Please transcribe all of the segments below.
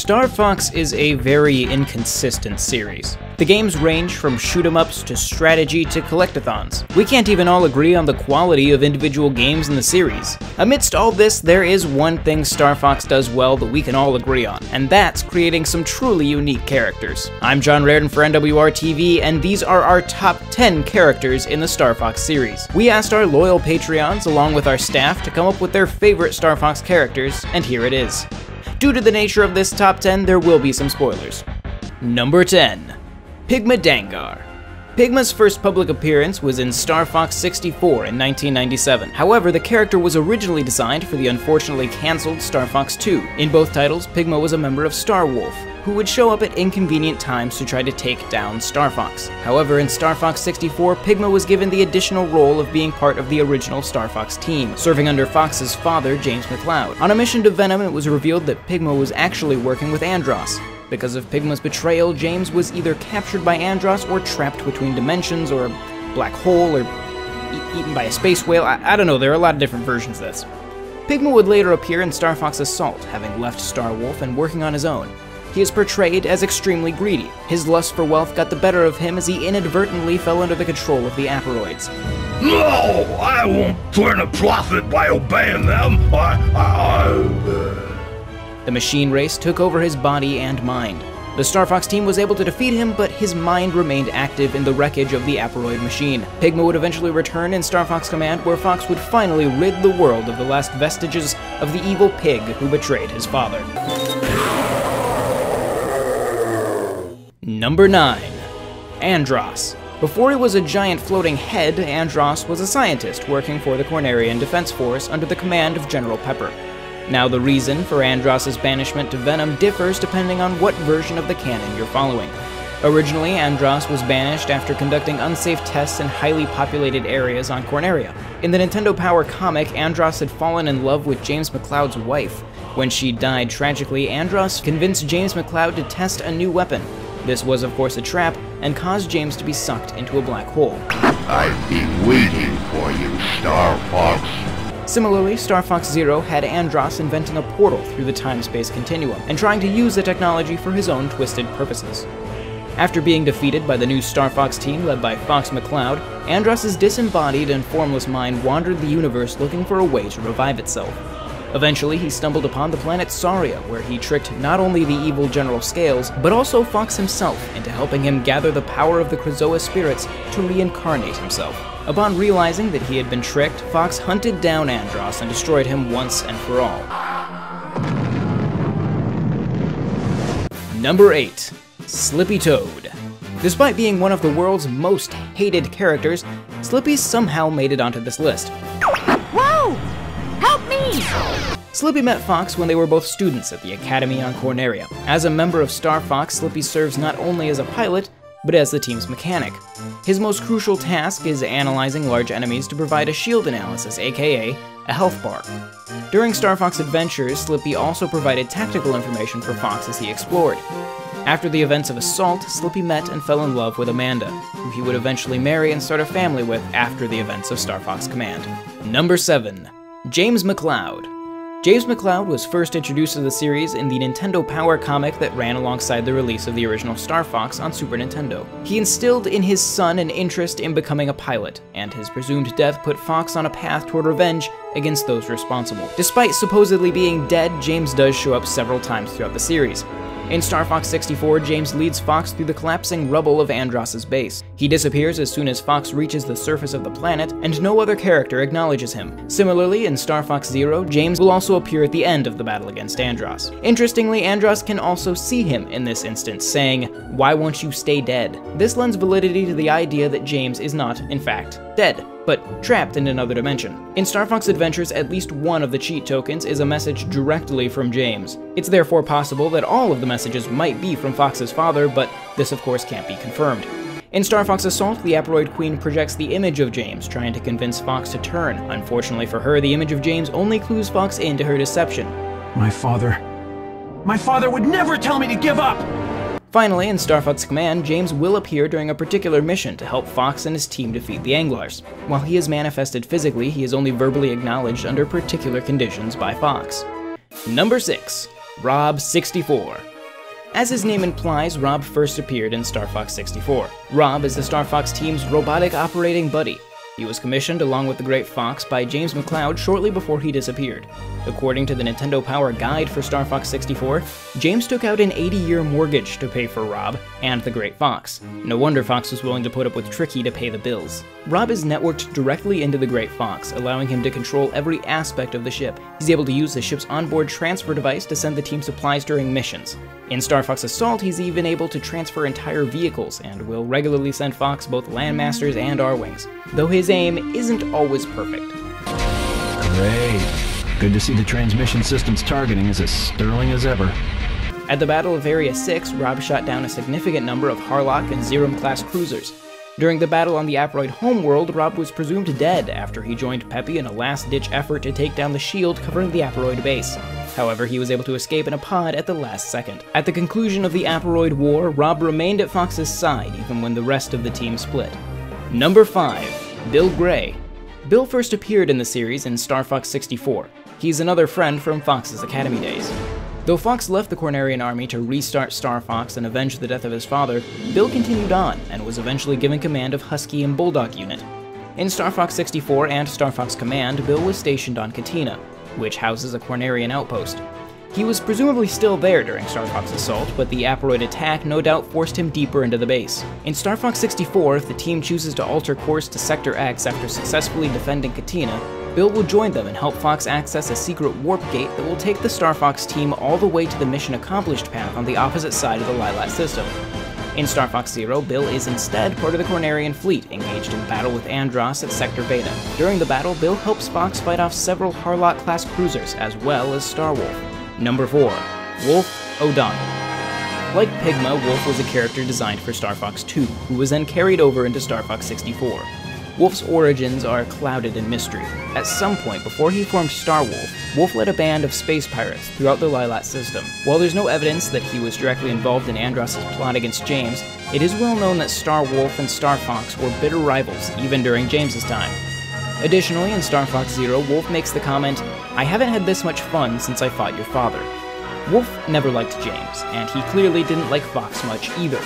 Star Fox is a very inconsistent series. The games range from shoot-em-ups to strategy to collectathons. We can't even all agree on the quality of individual games in the series. Amidst all this, there is one thing Star Fox does well that we can all agree on, and that's creating some truly unique characters. I'm John Raridan for NWR TV, and these are our top 10 characters in the Star Fox series. We asked our loyal Patreons, along with our staff, to come up with their favorite Star Fox characters, and here it is. Due to the nature of this top 10, there will be some spoilers. Number 10. Pigma Dengar. Pigma's first public appearance was in Star Fox 64 in 1997. However, the character was originally designed for the unfortunately cancelled Star Fox 2. In both titles, Pigma was a member of Star Wolf, who would show up at inconvenient times to try to take down Star Fox. However, in Star Fox 64, Pigma was given the additional role of being part of the original Star Fox team, serving under Fox's father, James McCloud. On a mission to Venom, it was revealed that Pigma was actually working with Andross. Because of Pigma's betrayal, James was either captured by Andross or trapped between dimensions, or a black hole, or eaten by a space whale. I don't know, there are a lot of different versions of this. Pigma would later appear in Star Fox Assault, having left Star Wolf and working on his own. He is portrayed as extremely greedy. His lust for wealth got the better of him as he inadvertently fell under the control of the Aperoids. No, I won't turn a profit by obeying them. The machine race took over his body and mind. The Star Fox team was able to defeat him, but his mind remained active in the wreckage of the Aperoid machine. Pigma would eventually return in Star Fox Command, where Fox would finally rid the world of the last vestiges of the evil pig who betrayed his father. Number 9. Andross. Before he was a giant floating head, Andross was a scientist working for the Cornerian Defense Force under the command of General Pepper. Now, the reason for Andross's banishment to Venom differs depending on what version of the canon you're following. Originally, Andross was banished after conducting unsafe tests in highly populated areas on Corneria. In the Nintendo Power comic, Andross had fallen in love with James McCloud's wife. When she died tragically, Andross convinced James McCloud to test a new weapon. This was, of course, a trap, and caused James to be sucked into a black hole. I've been waiting for you, Star Fox. Similarly, Star Fox Zero had Andross inventing a portal through the time-space continuum, and trying to use the technology for his own twisted purposes. After being defeated by the new Star Fox team led by Fox McCloud, Andross's disembodied and formless mind wandered the universe looking for a way to revive itself. Eventually, he stumbled upon the planet Saria, where he tricked not only the evil General Scales, but also Fox himself into helping him gather the power of the Krazoa spirits to reincarnate himself. Upon realizing that he had been tricked, Fox hunted down Andross and destroyed him once and for all. Number 8. Slippy Toad. Despite being one of the world's most hated characters, Slippy somehow made it onto this list. Whoa! Help me! Slippy met Fox when they were both students at the Academy on Corneria. As a member of Star Fox, Slippy serves not only as a pilot, but as the team's mechanic. His most crucial task is analyzing large enemies to provide a shield analysis, aka a health bar. During Star Fox Adventures, Slippy also provided tactical information for Fox as he explored. After the events of Assault, Slippy met and fell in love with Amanda, who he would eventually marry and start a family with after the events of Star Fox Command. Number 7. James McCloud. James McCloud was first introduced to the series in the Nintendo Power comic that ran alongside the release of the original Star Fox on Super Nintendo. He instilled in his son an interest in becoming a pilot, and his presumed death put Fox on a path toward revenge against those responsible. Despite supposedly being dead, James does show up several times throughout the series. In Star Fox 64, James leads Fox through the collapsing rubble of Andross's base. He disappears as soon as Fox reaches the surface of the planet, and no other character acknowledges him. Similarly, in Star Fox Zero, James will also appear at the end of the battle against Andross. Interestingly, Andross can also see him in this instance, saying, "Why won't you stay dead?" This lends validity to the idea that James is not, in fact, dead, but trapped in another dimension. In Star Fox Adventures, at least one of the cheat tokens is a message directly from James. It's therefore possible that all of the messages might be from Fox's father, but this of course can't be confirmed. In Star Fox Assault, the Aperoid Queen projects the image of James, trying to convince Fox to turn. Unfortunately for her, the image of James only clues Fox into her deception. My father would never tell me to give up! Finally, in Star Fox Command, James will appear during a particular mission to help Fox and his team defeat the Anglars. While he is manifested physically, he is only verbally acknowledged under particular conditions by Fox. Number 6. Rob 64. As his name implies, Rob first appeared in Star Fox 64. Rob is the Star Fox team's robotic operating buddy. He was commissioned along with the Great Fox by James McCloud shortly before he disappeared. According to the Nintendo Power Guide for Star Fox 64, James took out an 80-year mortgage to pay for Rob and the Great Fox. No wonder Fox was willing to put up with Tricky to pay the bills. Rob is networked directly into the Great Fox, allowing him to control every aspect of the ship. He's able to use the ship's onboard transfer device to send the team supplies during missions. In Star Fox Assault, he's even able to transfer entire vehicles, and will regularly send Fox both landmasters and R-Wings, though his aim isn't always perfect. Great. Good to see the transmission system's targeting is as sterling as ever. At the Battle of Area 6, Rob shot down a significant number of Harlock and Zerum-class cruisers. During the battle on the Aperoid homeworld, Rob was presumed dead after he joined Pepe in a last-ditch effort to take down the shield covering the Aperoid base. However, he was able to escape in a pod at the last second. At the conclusion of the Aperoid War, Rob remained at Fox's side even when the rest of the team split. Number 5. Bill Gray. Bill first appeared in the series in Star Fox 64. He's another friend from Fox's Academy days. Though Fox left the Cornerian army to restart Star Fox and avenge the death of his father, Bill continued on and was eventually given command of Husky and Bulldog Unit. In Star Fox 64 and Star Fox Command, Bill was stationed on Katina, which houses a Cornerian outpost. He was presumably still there during Star Fox Assault, but the Aperoid attack no doubt forced him deeper into the base. In Star Fox 64, if the team chooses to alter course to Sector X after successfully defending Katina, Bill will join them and help Fox access a secret warp gate that will take the Star Fox team all the way to the mission accomplished path on the opposite side of the Lilat system. In Star Fox Zero, Bill is instead part of the Cornerian fleet, engaged in battle with Andross at Sector Beta. During the battle, Bill helps Fox fight off several Harlock-class cruisers, as well as Star Wolf. Number 4. Wolf O'Donnell. Like Pigma, Wolf was a character designed for Star Fox 2, who was then carried over into Star Fox 64. Wolf's origins are clouded in mystery. At some point before he formed Star Wolf, Wolf led a band of space pirates throughout the Lilat system. While there's no evidence that he was directly involved in Andross' plot against James, it is well known that Star Wolf and Star Fox were bitter rivals even during James's time. Additionally, in Star Fox Zero, Wolf makes the comment, "I haven't had this much fun since I fought your father." Wolf never liked James, and he clearly didn't like Fox much either.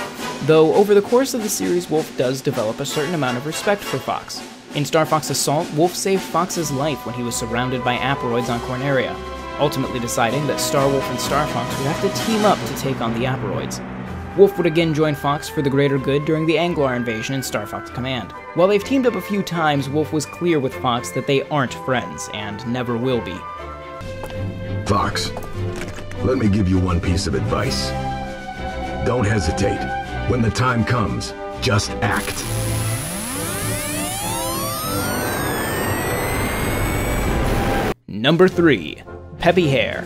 Though over the course of the series, Wolf does develop a certain amount of respect for Fox. In Star Fox Assault, Wolf saved Fox's life when he was surrounded by Aperoids on Corneria, ultimately deciding that Star Wolf and Star Fox would have to team up to take on the Aperoids. Wolf would again join Fox for the greater good during the Anglar invasion in Star Fox Command. While they've teamed up a few times, Wolf was clear with Fox that they aren't friends, and never will be. Fox, let me give you one piece of advice. Don't hesitate. When the time comes, just act. Number 3. Pepe Hare.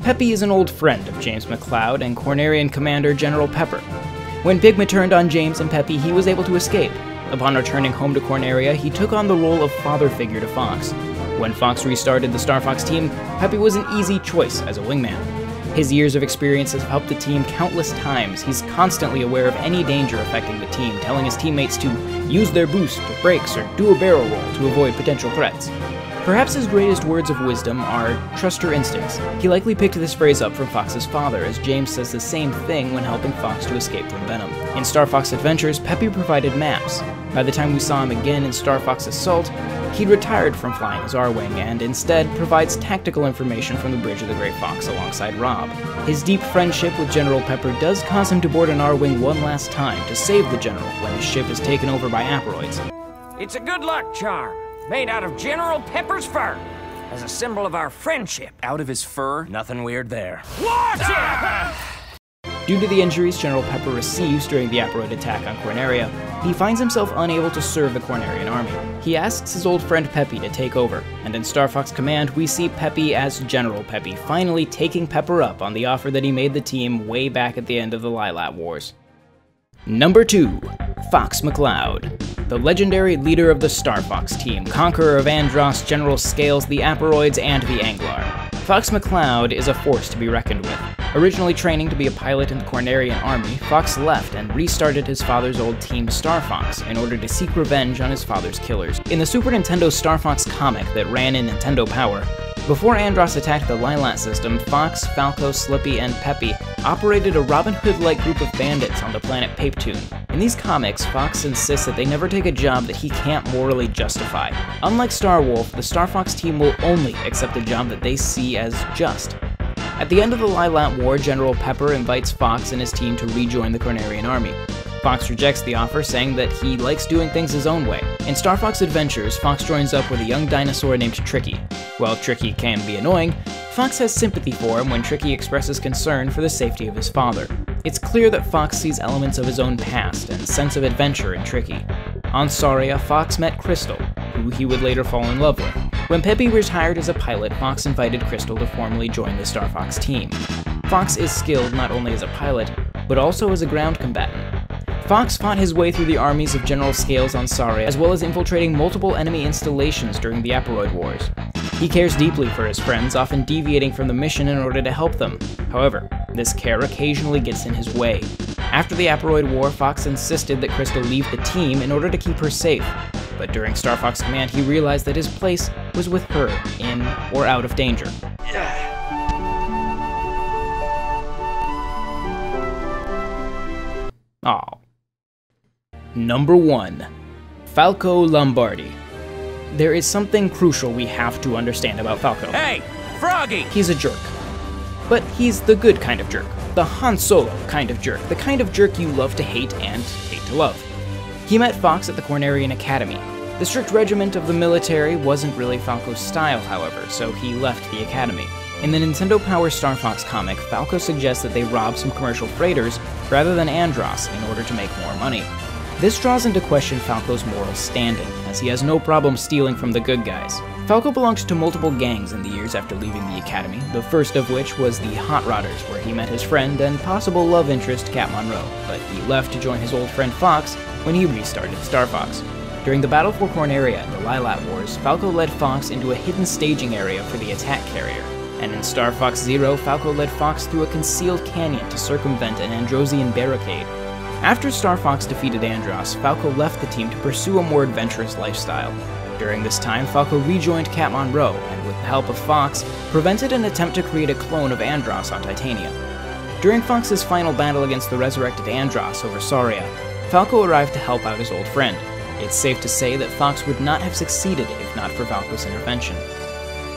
Pepe is an old friend of James McCloud and Cornerian Commander General Pepper. When Pigma turned on James and Pepe, he was able to escape. Upon returning home to Corneria, he took on the role of father figure to Fox. When Fox restarted the Star Fox team, Pepe was an easy choice as a wingman. His years of experience have helped the team countless times. He's constantly aware of any danger affecting the team, telling his teammates to use their boost or brakes or do a barrel roll to avoid potential threats. Perhaps his greatest words of wisdom are, "Trust your instincts." He likely picked this phrase up from Fox's father, as James says the same thing when helping Fox to escape from Venom. In Star Fox Adventures, Pepe provided maps. By the time we saw him again in Star Fox Assault, he'd retired from flying his R-Wing and instead provides tactical information from the bridge of the Great Fox alongside Rob. His deep friendship with General Pepper does cause him to board an R-Wing one last time to save the General when his ship is taken over by Aperoids. It's a good luck charm, made out of General Pepper's fur, as a symbol of our friendship. Out of his fur? Nothing weird there. Watch it! Due to the injuries General Pepper receives during the Aperoid attack on Corneria, he finds himself unable to serve the Cornerian army. He asks his old friend Pepe to take over, and in Star Fox Command, we see Pepe as General Pepe, finally taking Pepper up on the offer that he made the team way back at the end of the Lilat Wars. Number 2. Fox McCloud. The legendary leader of the Star Fox team, conqueror of Andross, General Scales, the Aperoids, and the Anglar. Fox McCloud is a force to be reckoned with. Originally training to be a pilot in the Cornerian army, Fox left and restarted his father's old team Star Fox in order to seek revenge on his father's killers. In the Super Nintendo Star Fox comic that ran in Nintendo Power, before Andross attacked the Lilat system, Fox, Falco, Slippy, and Pepe operated a Robin Hood-like group of bandits on the planet Papetoon. In these comics, Fox insists that they never take a job that he can't morally justify. Unlike Star Wolf, the Star Fox team will only accept a job that they see as just. At the end of the Lilat War, General Pepper invites Fox and his team to rejoin the Cornerian army. Fox rejects the offer, saying that he likes doing things his own way. In Star Fox Adventures, Fox joins up with a young dinosaur named Tricky. While Tricky can be annoying, Fox has sympathy for him when Tricky expresses concern for the safety of his father. It's clear that Fox sees elements of his own past and sense of adventure in Tricky. On Saria, Fox met Crystal, who he would later fall in love with. When Pepe retired as a pilot, Fox invited Crystal to formally join the Star Fox team. Fox is skilled not only as a pilot, but also as a ground combatant. Fox fought his way through the armies of General Scales on Saria, as well as infiltrating multiple enemy installations during the Aperoid Wars. He cares deeply for his friends, often deviating from the mission in order to help them. However, this care occasionally gets in his way. After the Aperoid War, Fox insisted that Crystal leave the team in order to keep her safe. But during Star Fox Command, he realized that his place was with her, in or out of danger. Aw. Number 1. Falco Lombardi. There is something crucial we have to understand about Falco. Hey, Froggy! He's a jerk. But he's the good kind of jerk. The Han Solo kind of jerk. The kind of jerk you love to hate and hate to love. He met Fox at the Cornerian Academy. The strict regiment of the military wasn't really Falco's style, however, so he left the academy. In the Nintendo Power Star Fox comic, Falco suggests that they rob some commercial freighters rather than Andross in order to make more money. This draws into question Falco's moral standing, as he has no problem stealing from the good guys. Falco belonged to multiple gangs in the years after leaving the academy, the first of which was the Hot Rodders, where he met his friend and possible love interest Cat Monroe, but he left to join his old friend Fox when he restarted Star Fox. During the battle for Corneria and the Lilat Wars, Falco led Fox into a hidden staging area for the attack carrier, and in Star Fox Zero, Falco led Fox through a concealed canyon to circumvent an Androsian barricade. After Star Fox defeated Andross, Falco left the team to pursue a more adventurous lifestyle. During this time, Falco rejoined Cat Monroe, and with the help of Fox, prevented an attempt to create a clone of Andross on Titania. During Fox's final battle against the resurrected Andross over Saria, Falco arrived to help out his old friend. It's safe to say that Fox would not have succeeded if not for Falco's intervention.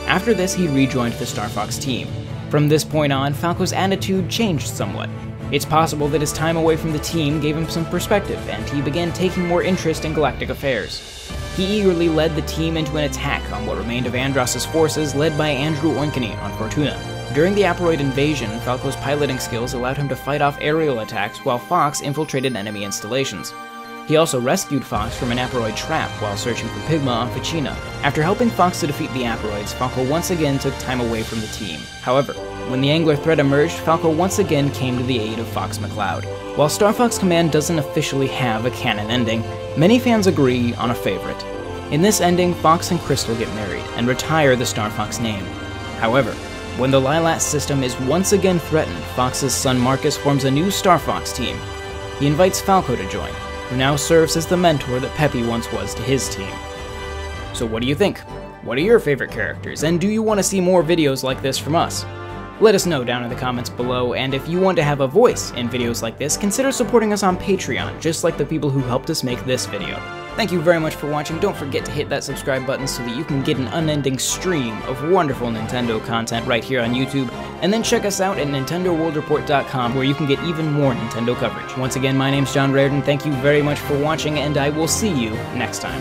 After this, he rejoined the Star Fox team. From this point on, Falco's attitude changed somewhat. It's possible that his time away from the team gave him some perspective, and he began taking more interest in galactic affairs. He eagerly led the team into an attack on what remained of Andross's forces, led by Andrew Oinkeny on Fortuna. During the Aperoid invasion, Falco's piloting skills allowed him to fight off aerial attacks while Fox infiltrated enemy installations. He also rescued Fox from an Aperoid trap while searching for Pigma on Ficina. After helping Fox to defeat the Aperoids, Falco once again took time away from the team. However, when the Angler threat emerged, Falco once again came to the aid of Fox McCloud. While Star Fox Command doesn't officially have a canon ending, many fans agree on a favorite. In this ending, Fox and Crystal get married and retire the Star Fox name. However, when the Lilat system is once again threatened, Fox's son Marcus forms a new Star Fox team. He invites Falco to join, who now serves as the mentor that Pepe once was to his team. So what do you think? What are your favorite characters, and do you want to see more videos like this from us? Let us know down in the comments below, and if you want to have a voice in videos like this, consider supporting us on Patreon, just like the people who helped us make this video. Thank you very much for watching. Don't forget to hit that subscribe button so that you can get an unending stream of wonderful Nintendo content right here on YouTube, and then check us out at NintendoWorldReport.com, where you can get even more Nintendo coverage. Once again, my name's John Raridan. Thank you very much for watching, and I will see you next time.